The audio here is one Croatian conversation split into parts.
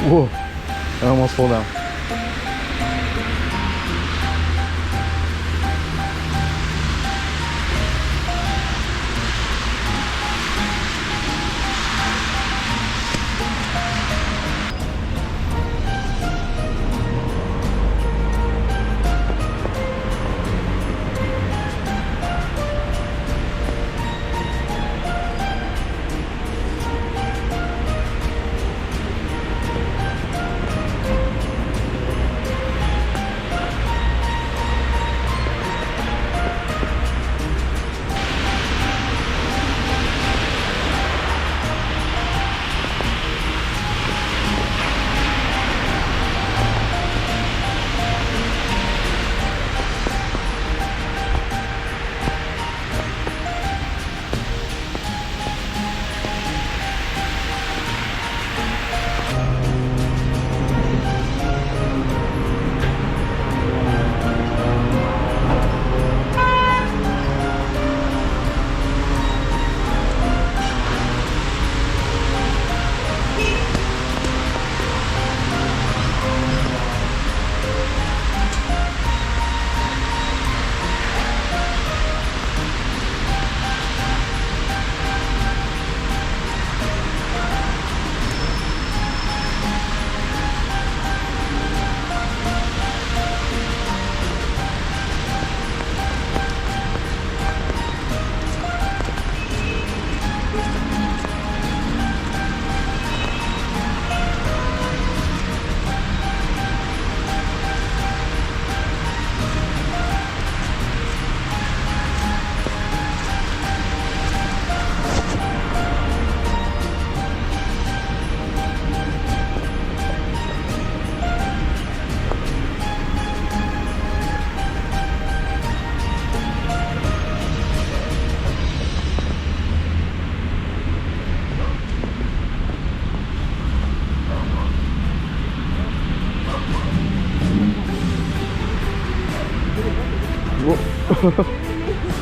Whoa, I almost fall down.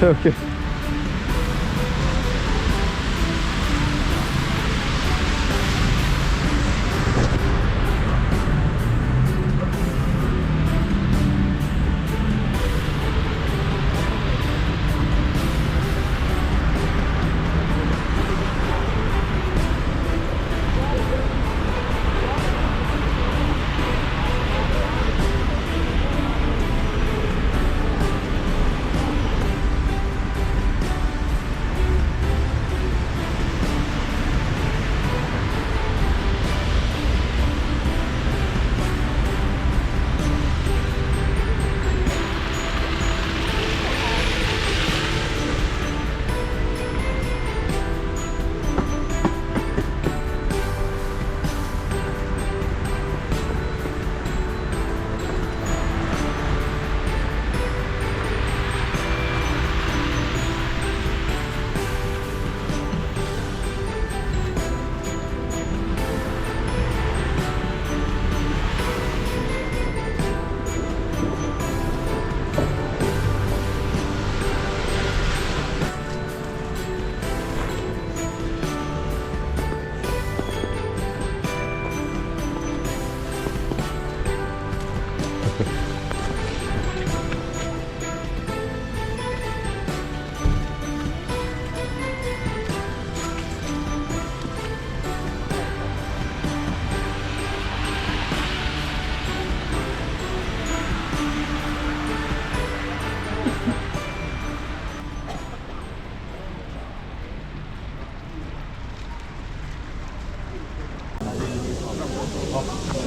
Okay.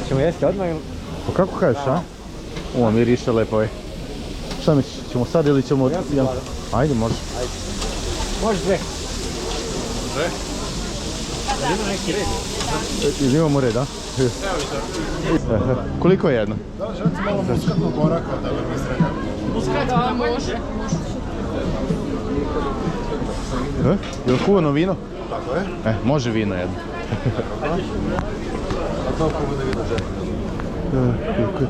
Ćemo jesti odmah ili? Pa kako kažeš, a? Ovo miriše lepo je. Šta misliš, ćemo sad ili ćemo... Ajde, može. Može dve. Dve? Ima neki red. Ili imamo red, a? Koliko je jedno? Da li želite malo muskatnog oraka da vam izredam? Muskat, da, može. Je li kuvano vino? Tako je. Može vino jedno. A toliko bude vino želite? Koliko je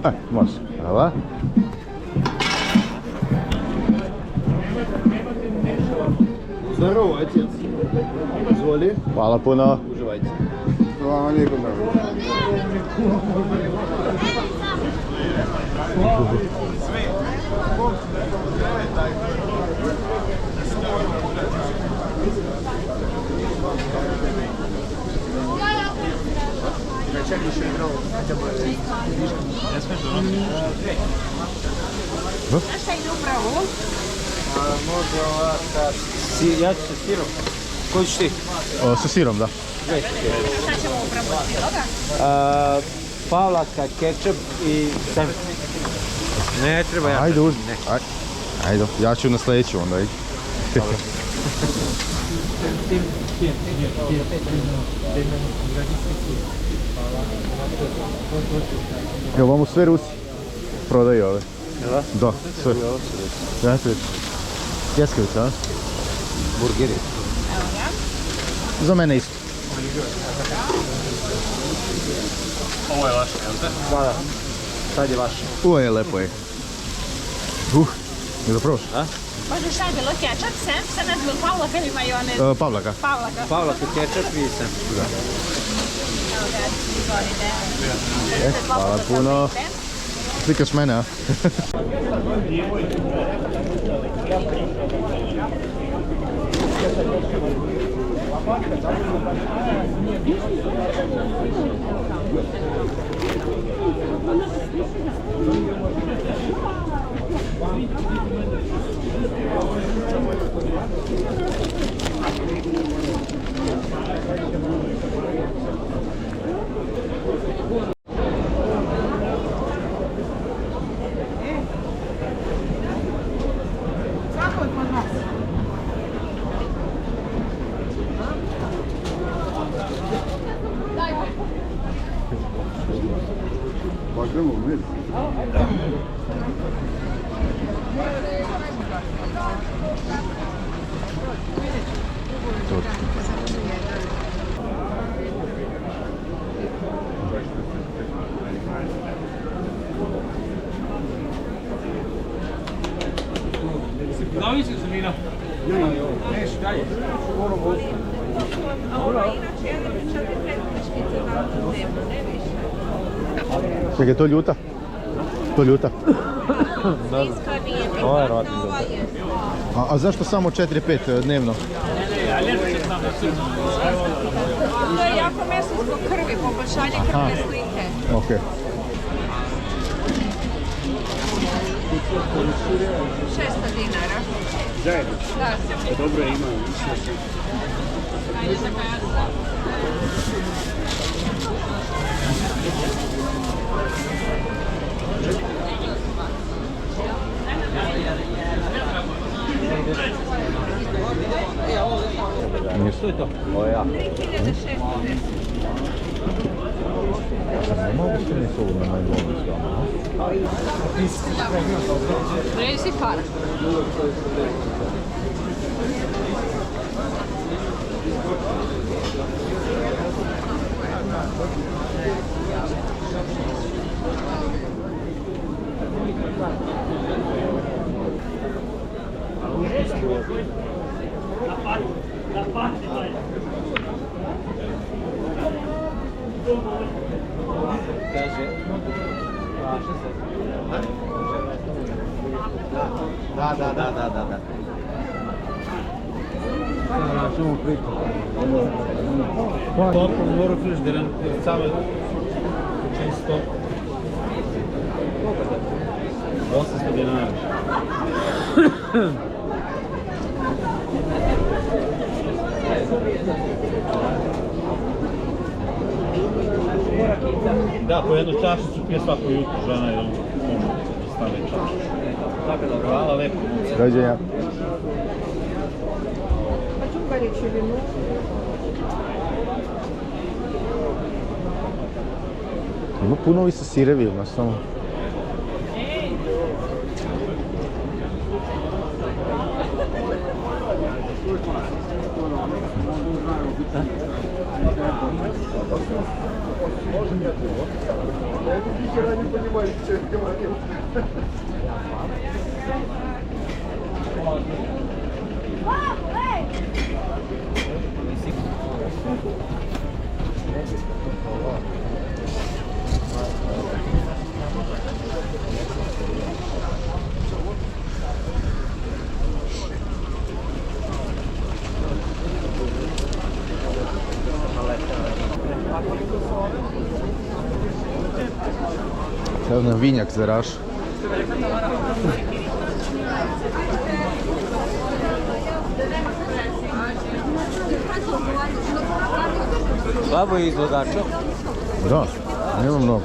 300? Može. Hvala. Zdravo, otec. Izvoli. Hvala puno. Uživaj. давайте. Салам алейкум. Šta ide upravo? Može ovakav. Ja ću sa sirom. Koji ćeš ti? Sa sirom, da. Šta ćemo upravo od siroga? Pavlaka, kečap i sem. Ne treba ja. Ajde, uzmi. Ajde, ja ću na sljedeću onda. Evo, vamo sve Rusi prodaju ove. Jel' Da, sve. Ja se već. Pljeskavica, a? Burgeri. Za mene isto. Ovo je vaše, jel te? Da. Sad je vaše. Ovo je lepo, je. Je da probaš? Može šta je bilo? Kečap, sem? Sam ne znam, Pavlaka ili majonez? Pavlaka. Pavlaka. Pavlaka, kečap i sem. Evo ga, izvolite. Hvala puno. Slikaš mene, a? Bakıyorum mu? Novi Sad Novembar. Neš, dalje. Ovo inače jedan od 4 pretničkice na dnevno, ne više. Čekaj, to ljuta? To ljuta. Svinjska nije bitna, Ovo je rotni nova ljuta. je. A zašto samo 4-5 dnevno? To je jako meso zbog krvi, poboljšanje krvne slike. Okej. 600 dinara. Zajedno. Da. Dobro ima. Ajde, čekaj. Što je to? Ovo je ja. 3610. Ne mogu se ne sovu na najbolji s vama. Rezi para. Kaže... Da. Ćemo priti. Toliko moru frižderan, samo čisto. 800 dinara. Da, po jednu čašicu pije svako jutro žena i on stane čašicu. Tako da, hvala lepo. Dođenja. Ima puno ovi sa sirevima, samo. Sad nam vinjak za raš. Slabo je izvodača. Da, nema mnogo.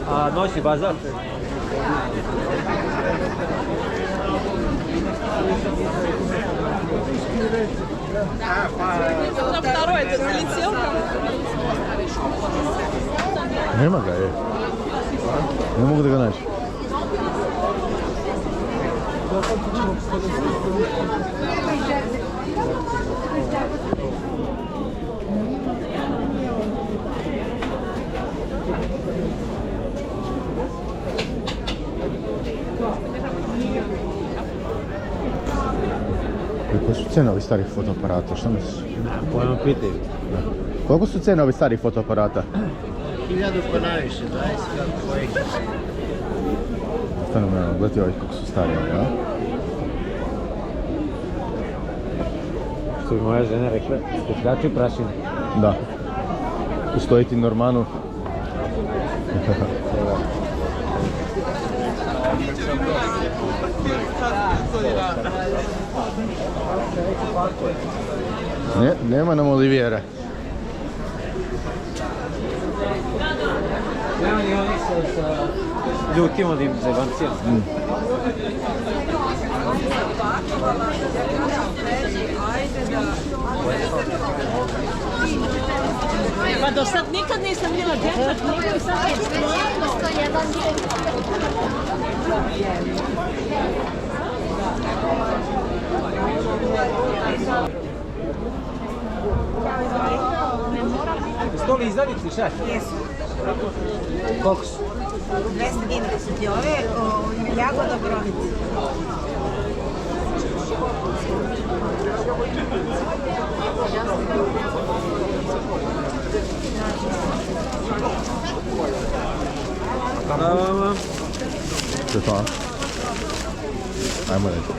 A noćni bazar? Nema ga, je. Ne mogu da ga naći. Koliko su cijene ovih starih fotoaparata, šta misliš? Pojmo pitaju. Koliko su cijene ovih starih fotoaparata? 1000 pa najviše, 20 kako koji. Fenomenalno, gledaj ovih kako su stari, ja? Što bi moja žena rekla, skupljači prašine. Da. Postoji ti normanu. Ne, nema nam olivijera. Nema ni oni sa ljutim onim zebancijama. Pa do sad nikad nisam bila dječak, nego i sad je Stoli izdanici, šta? Jesu. Koliko su? 200 dinara su ti ove, jagoda brovice. Hvala vam. To je to. Ajmo reći.